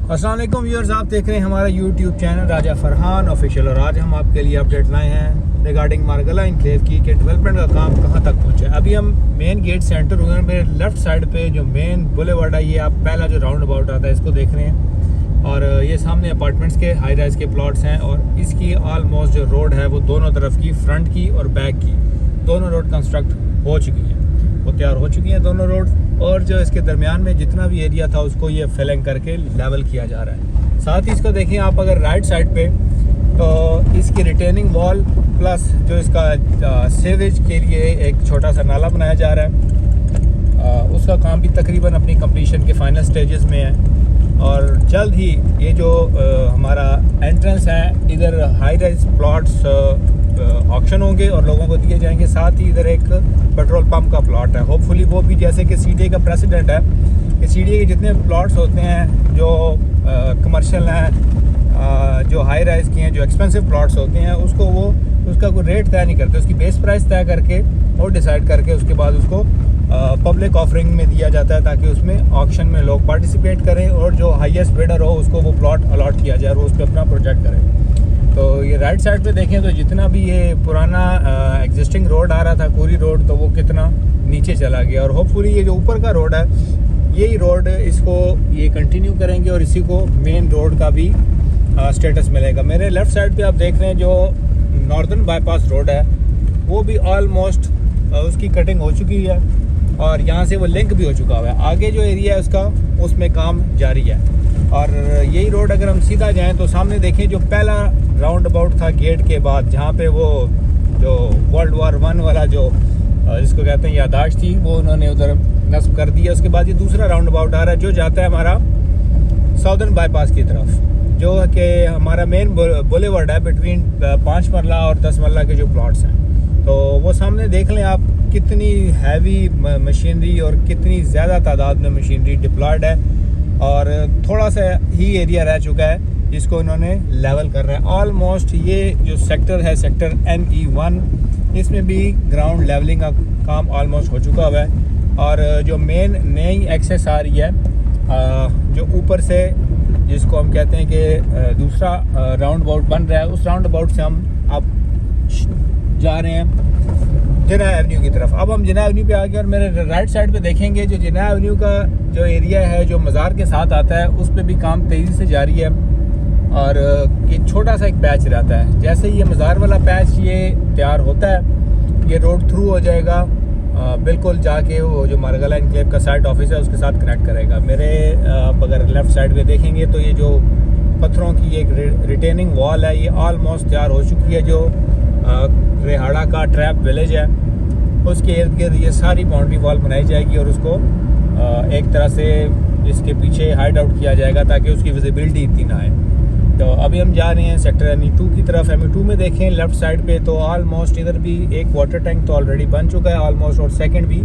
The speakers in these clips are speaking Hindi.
अस्सलाम वालेकुम व्यूअर्स, आप देख रहे हैं हमारा यूट्यूब चैनल राजा फरहान ऑफिशियल। और आज हम आपके लिए अपडेट लाए हैं रिगार्डिंग मारगला इनक्लेव की कि डेवलपमेंट का काम कहां तक पहुंचा है। अभी हम मेन गेट सेंटर हुए, मेरे लेफ्ट साइड पे जो मेन बुलेवार्ड है, ये आप पहला जो राउंड अबाउट आता है इसको देख रहे हैं। और ये सामने अपार्टमेंट्स के हाई राइज के प्लॉट्स हैं और इसकी ऑलमोस्ट जो रोड है वो दोनों तरफ की, फ्रंट की और बैक की, दोनों रोड कंस्ट्रक्ट हो चुकी हैं, वो तैयार हो चुकी हैं दोनों रोड। और जो इसके दरमियान में जितना भी एरिया था उसको ये फिलिंग करके लेवल किया जा रहा है। साथ ही इसको देखें आप अगर राइट साइड पे, तो इसकी रिटेनिंग वॉल प्लस जो इसका सीवेज के लिए एक छोटा सा नाला बनाया जा रहा है, उसका काम भी तकरीबन अपनी कंप्लीशन के फाइनल स्टेजेस में है। और जल्द ही ये जो हमारा एंट्रेंस है, इधर हाई राइज प्लॉट्स ऑक्शन होंगे और लोगों को दिए जाएंगे। साथ ही इधर एक पेट्रोल पंप का प्लॉट है, होपफुली वो भी जैसे कि सीडीए का प्रेसिडेंट है कि सीडीए के जितने प्लॉट्स होते हैं जो कमर्शियल हैं, जो हाई राइज के हैं, जो एक्सपेंसिव प्लॉट्स होते हैं, उसको वो उसका कोई रेट तय नहीं करते, उसकी बेस प्राइस तय करके और डिसाइड करके उसके बाद उसको पब्लिक ऑफरिंग में दिया जाता है ताकि उसमें ऑक्शन में लोग पार्टिसिपेट करें और जो हाईएस्ट बिडर हो उसको वो प्लॉट अलॉट किया जाए और उस पर अपना प्रोजेक्ट करें। तो ये राइट साइड पे देखें तो जितना भी ये पुराना एग्जिस्टिंग रोड आ रहा था, कोरी रोड, तो वो कितना नीचे चला गया। और होपफुली ये जो ऊपर का रोड है, यही रोड इसको ये कंटिन्यू करेंगे और इसी को मेन रोड का भी स्टेटस मिलेगा। मेरे लेफ़्ट साइड पे आप देख रहे हैं जो नॉर्दर्न बाईपास रोड है, वो भी ऑलमोस्ट उसकी कटिंग हो चुकी है और यहाँ से वो लिंक भी हो चुका हुआ है। आगे जो एरिया है उसका, उसमें काम जारी है। और यही रोड अगर हम सीधा जाएं तो सामने देखें जो पहला राउंड अबाउट था गेट के बाद, जहाँ पे वो जो वर्ल्ड वॉर 1 वाला जो जिसको कहते हैं यादाश्त थी, वो उन्होंने उधर नस्ब कर दिया। उसके बाद ये दूसरा राउंड अबाउट आ रहा है जो जाता है हमारा साउदर्न बाईपास की तरफ, जो कि हमारा मेन बुलेवार्ड है बिटवीन 5 मरला और 10 मरला के जो प्लॉट्स हैं। तो वो सामने देख लें आप, कितनी हैवी मशीनरी और कितनी ज़्यादा तादाद में मशीनरी डिप्लॉयड है और थोड़ा सा ही एरिया रह चुका है जिसको इन्होंने लेवल कर रहा है। ऑलमोस्ट ये जो सेक्टर है, सेक्टर ME1, इसमें भी ग्राउंड लेवलिंग का काम ऑलमोस्ट हो चुका हुआ है। और जो मेन नई एक्सेस आ रही है, जो ऊपर से जिसको हम कहते हैं कि दूसरा राउंड अबाउट बन रहा है, उस राउंड अबाउट से हम अब जा रहे हैं जिना एवेन्यू की तरफ। अब हम जिना एवेन्यू पे आ गए और मेरे राइट साइड पे देखेंगे जो जिना एवेन्यू का जो एरिया है जो मज़ार के साथ आता है, उस पर भी काम तेज़ी से जारी है। और ये छोटा सा एक पैच रहता है, जैसे ये मज़ार वाला पैच ये तैयार होता है, ये रोड थ्रू हो जाएगा, बिल्कुल जाके वो जो मारगला इनक्लेव का साइट ऑफिस है उसके साथ कनेक्ट करेगा। मेरे आप अगर लेफ़्ट साइड पे देखेंगे तो ये जो पत्थरों की एक रिटेनिंग वॉल है, ये ऑलमोस्ट तैयार हो चुकी है। जो रेहाड़ा का ट्रैप विलेज है उसके इर्द गिर्द ये सारी बाउंड्री वॉल बनाई जाएगी और उसको एक तरह से इसके पीछे हाइड आउट किया जाएगा ताकि उसकी विजिबिलिटी इतनी ना आए। तो अभी हम जा रहे हैं सेक्टर ME2 की तरफ। ME2 में देखें लेफ़्ट साइड पे तो ऑलमोस्ट इधर भी एक वाटर टैंक तो ऑलरेडी बन चुका है ऑलमोस्ट, और सेकंड भी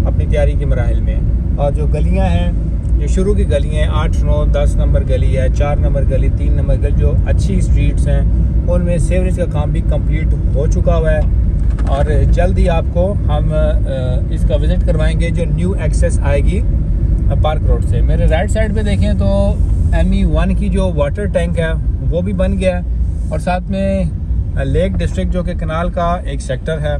अपनी तैयारी के मराहिल में है। और जो गलियां हैं, जो शुरू की गलियां हैं, 8, 9, 10 नंबर गली है, 4 नंबर गली, 3 नंबर गली, जो अच्छी स्ट्रीट्स हैं उनमें सीवरेज का काम भी कंप्लीट हो चुका हुआ है। और जल्द ही आपको हम इसका विज़िट करवाएंगे जो न्यू एक्सेस आएगी पार्क रोड से। मेरे राइट साइड पे देखें तो ME1 की जो वाटर टैंक है वो भी बन गया है और साथ में लेक डिस्ट्रिक्ट जो कि कनाल का एक सेक्टर है।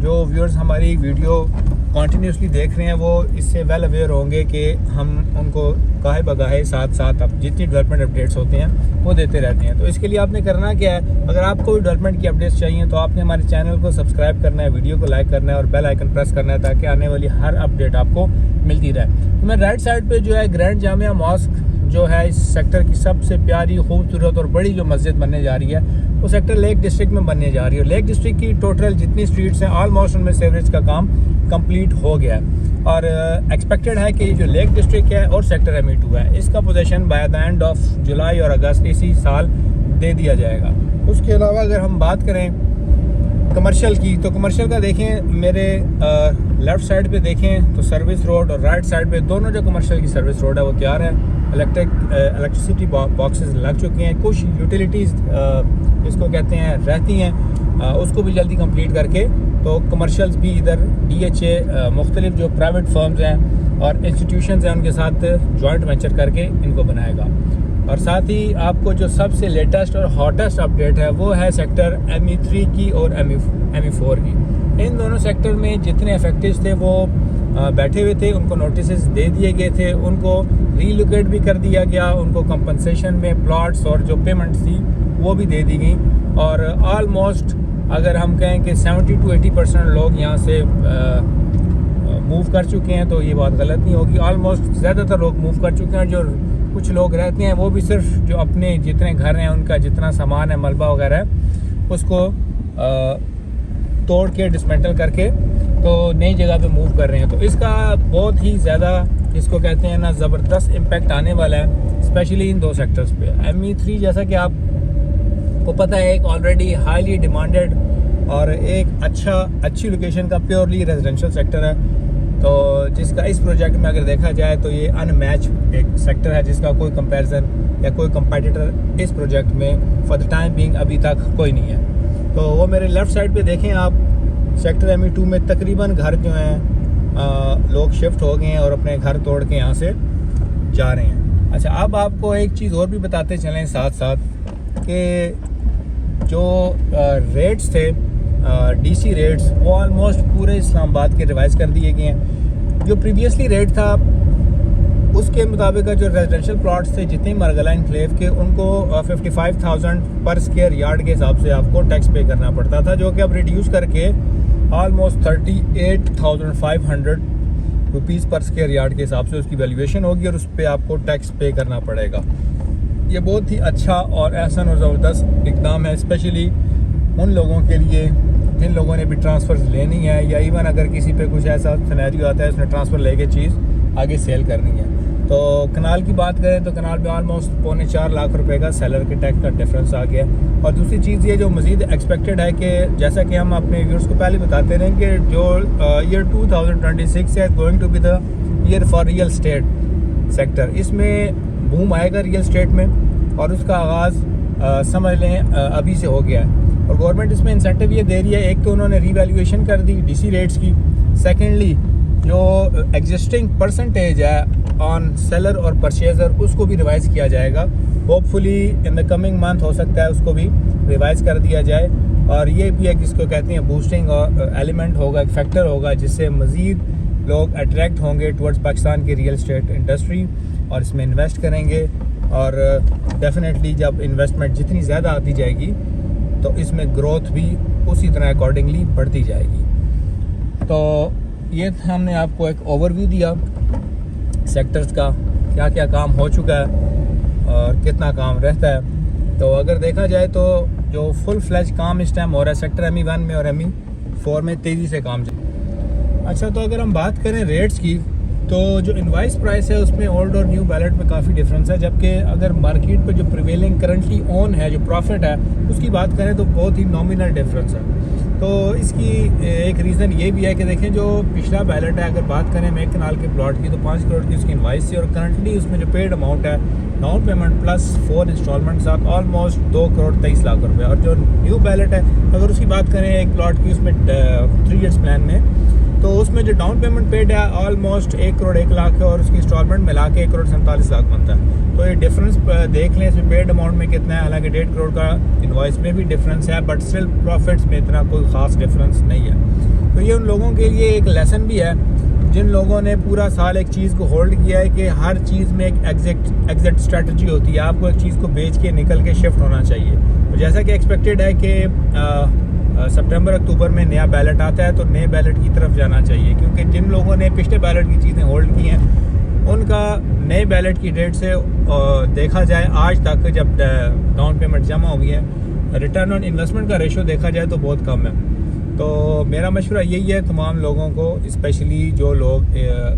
जो व्यूअर्स हमारी वीडियो कॉन्टीन्यूसली देख रहे हैं वो इससे वेल अवेयर होंगे कि हम उनको गाहे बगाहे साथ साथ अब जितनी डेवलपमेंट अपडेट्स होते हैं वो देते रहते हैं। तो इसके लिए आपने करना क्या है, अगर आपको भी डेवलपमेंट की अपडेट्स चाहिए तो आपने हमारे चैनल को सब्सक्राइब करना है, वीडियो को लाइक करना है और बेल आइकन प्रेस करना है ताकि आने वाली हर अपडेट आपको मिलती रहे। तो मैं राइट साइड पर जो है ग्रैंड जामिया मॉस्क जो है इस सेक्टर की सबसे प्यारी, खूबसूरत और बड़ी जो मस्जिद बनने जा रही है वो सेक्टर लेक डिस्ट्रिक्ट में बनने जा रही है। लेक डिस्ट्रिक्ट की टोटल जितनी स्ट्रीट्स हैं ऑलमोस्ट उनमें सीवरेज का काम कंप्लीट हो गया है और एक्सपेक्टेड है कि जो लेक डिस्ट्रिक्ट है और सेक्टर ME2 है, इसका position by the end of July और अगस्त इसी साल दे दिया जाएगा। उसके अलावा अगर हम बात करें कमर्शियल की, तो कमर्शियल का देखें मेरे लेफ़्ट साइड पे देखें तो सर्विस रोड और राइट साइड पे दोनों जो कमर्शियल की सर्विस रोड है वो तैयार है। इलेक्ट्रिसिटी बॉक्सेस लग चुके हैं, कुछ यूटिलिटीज़ जिसको कहते हैं रहती हैं, उसको भी जल्दी कंप्लीट करके तो कमर्शियल्स भी इधर DHA मुख्तलिफ जो प्राइवेट फर्म्स हैं और इंस्टीट्यूशंस हैं उनके साथ जॉइंट वेंचर करके इनको बनाएगा। और साथ ही आपको जो सबसे लेटेस्ट और हॉटेस्ट अपडेट है वो है सेक्टर ME3 की और ME4 की। इन दोनों सेक्टर में जितने अफेक्टेड थे वो बैठे हुए थे, उनको नोटिस दे दिए गए थे, उनको रीलोकेट भी कर दिया गया, उनको कंपनसेशन में प्लॉट्स और जो पेमेंट थी वो भी दे दी गई। और ऑलमोस्ट अगर हम कहें कि 70 to 80% लोग यहाँ से मूव कर चुके हैं तो ये बात गलत नहीं होगी। ऑलमोस्ट ज़्यादातर लोग मूव कर चुके हैं। जो कुछ लोग रहते हैं वो भी सिर्फ जो अपने जितने घर हैं उनका जितना सामान है, मलबा वगैरह है, उसको तोड़ के डिसमेंटल करके तो नई जगह पे मूव कर रहे हैं। तो इसका बहुत ही ज़्यादा इसको कहते हैं ना ज़बरदस्त इम्पैक्ट आने वाला है, स्पेशली इन दो सेक्टर्स पे। ME3 जैसा कि आपको पता है एक ऑलरेडी हाईली डिमांडेड और एक अच्छी लोकेशन का प्योरली रेजिडेंशियल सेक्टर है, तो जिसका इस प्रोजेक्ट में अगर देखा जाए तो ये अनमैच एक सेक्टर है जिसका कोई कंपैरिजन या कोई कंपेटिटर इस प्रोजेक्ट में फॉर द टाइम बीइंग अभी तक कोई नहीं है। तो वो मेरे लेफ़्ट साइड पे देखें आप, सेक्टर ME2 में तकरीबन घर जो हैं लोग शिफ्ट हो गए हैं और अपने घर तोड़ के यहाँ से जा रहे हैं। अच्छा, अब आपको एक चीज़ और भी बताते चलें साथ साथ कि जो रेट्स थे DC रेट्स वो ऑलमोस्ट पूरे इस्लामाबाद के रिवाइज़ कर दिए गए हैं। जो प्रीवियसली रेट था उसके मुताबिक जो रेजिडेंशियल प्लॉट्स थे जितने मरगला एनक्लेव के उनको 55,000 पर स्क्वायर यार्ड के हिसाब से आपको टैक्स पे करना पड़ता था, जो कि अब रिड्यूस करके ऑलमोस्ट 38,500 रुपीज़ पर स्क्वायर यार्ड के हिसाब से उसकी वैल्यूएशन होगी और उस पर आपको टैक्स पे करना पड़ेगा। ये बहुत ही अच्छा और एहसन और ज़बरदस्त इक़दाम है, स्पेशली उन लोगों के लिए जिन लोगों ने भी ट्रांसफ़र लेनी है या इवन अगर किसी पे कुछ ऐसा सिनेरियो आता है उसने ट्रांसफ़र लेके चीज़ आगे सेल करनी है। तो कनाल की बात करें तो कनाल पे ऑलमोस्ट 4.25 लाख रुपए का सेलर के टैक्स का डिफरेंस आ गया। और दूसरी चीज़ ये जो मज़ीद एक्सपेक्टेड है कि जैसा कि हम अपने व्यूअर्स को पहले बताते रहे कि जो ईयर 2026 है going to be the year for real estate sector, इसमें बूम आएगा रियल स्टेट में और उसका आगाज़ समझ लें अभी से हो गया है। और गवर्नमेंट इसमें इंसेंटिव ये दे रही है, एक तो उन्होंने रीवैल्यूएशन कर दी DC रेट्स की, सेकेंडली जो एग्जिस्टिंग परसेंटेज है ऑन सेलर और परचेजर उसको भी रिवाइज़ किया जाएगा। Hopefully in the coming month हो सकता है उसको भी रिवाइज़ कर दिया जाए। और ये भी एक जिसको कहते हैं बूस्टिंग एलिमेंट होगा, एक फैक्टर होगा जिससे मज़ीद लोग अट्रैक्ट होंगे टुवर्ड्स पाकिस्तान की रियल एस्टेट इंडस्ट्री और इसमें इन्वेस्ट करेंगे। और डेफिनेटली जब इन्वेस्टमेंट जितनी ज़्यादा आती जाएगी तो इसमें ग्रोथ भी उसी तरह अकॉर्डिंगली बढ़ती जाएगी। तो ये हमने आपको एक ओवरव्यू दिया सेक्टर्स का, क्या क्या काम हो चुका है और कितना काम रहता है। तो अगर देखा जाए तो जो फुल फ्लैज काम इस टाइम हो रहा है सेक्टर ME1 में और ME4 में तेज़ी से काम चल। अच्छा, तो अगर हम बात करें रेट्स की तो जो इनवाइस प्राइस है उसमें ओल्ड और न्यू बैलेट में काफ़ी डिफरेंस है, जबकि अगर मार्केट पे जो प्रिवेलिंग करंटली ऑन है जो प्रॉफिट है उसकी बात करें तो बहुत ही नॉमिनल डिफरेंस है। तो इसकी एक रीज़न ये भी है कि देखें जो पिछला बैलेट है, अगर बात करें मेक कनाल के प्लॉट की तो 5 करोड़ की उसकी इनवाइस थी और करंटली उसमें जो पेड अमाउंट है डाउन पेमेंट प्लस 4 इंस्टॉलमेंट साथ ऑलमोस्ट 2 करोड़ 23 लाख रुपये। और जो न्यू बैलेट है अगर उसकी बात करें एक प्लॉट की उसमें 3 ईयर्स प्लान में, तो उसमें जो डाउन पेमेंट पेड है ऑलमोस्ट 1 करोड़ 1 लाख है और उसकी इंस्टॉलमेंट मिला के 1 करोड़ 47 लाख बनता है। तो ये डिफरेंस देख लें इसमें पेड अमाउंट में कितना है, हालांकि 1.5 करोड़ का इनवॉइस में भी डिफरेंस है बट स्टिल प्रॉफिट्स में इतना कोई ख़ास डिफरेंस नहीं है। तो ये उन लोगों के लिए एक लेसन भी है जिन लोगों ने पूरा साल एक चीज़ को होल्ड किया है कि हर चीज़ में एक एग्जैक्ट स्ट्रेटजी होती है, आपको एक चीज़ को बेच के निकल के शिफ्ट होना चाहिए। तो जैसा कि एक्सपेक्टेड है कि सितंबर अक्टूबर में नया बैलेट आता है तो नए बैलेट की तरफ जाना चाहिए, क्योंकि जिन लोगों ने पिछले बैलेट की चीज़ें होल्ड की हैं उनका नए बैलेट की डेट से देखा जाए आज तक जब डाउन पेमेंट जमा हुई है, रिटर्न ऑन इन्वेस्टमेंट का रेशो देखा जाए तो बहुत कम है। तो मेरा मशवरा यही है तमाम लोगों को, स्पेशली जो लोग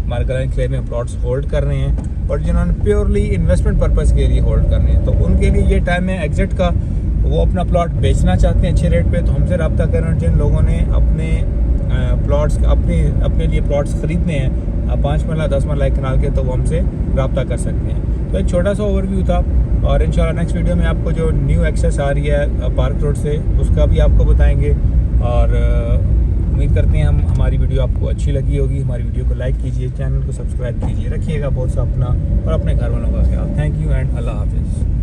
मार्गला एनक्लेव में प्लॉट्स होल्ड कर रहे हैं और जिन्होंने प्योरली इन्वेस्टमेंट पर्पज़ के लिए होल्ड कर रहे हैं, तो उनके लिए ये टाइम है एग्जिट का। वो अपना प्लॉट बेचना चाहते हैं अच्छे रेट पे तो हमसे रब्ता करें। जिन लोगों ने अपने प्लॉट्स अपने लिए प्लॉट्स ख़रीदने हैं 5 मरला 10 मरला एक कनाल के, तो वो हमसे रब्ता कर सकते हैं। तो एक छोटा सा ओवरव्यू था और इंशाल्लाह नेक्स्ट वीडियो में आपको जो न्यू एक्सेस आ रही है पार्क रोड से उसका भी आपको बताएंगे और उम्मीद करते हैं हमारी वीडियो आपको अच्छी लगी होगी। हमारी वीडियो को लाइक कीजिए, चैनल को सब्सक्राइब कीजिए, रखिएगा बहुत सा अपना और अपने घर वालों का ख्याल। थैंक यू एंड अल्लाह हाफिज़।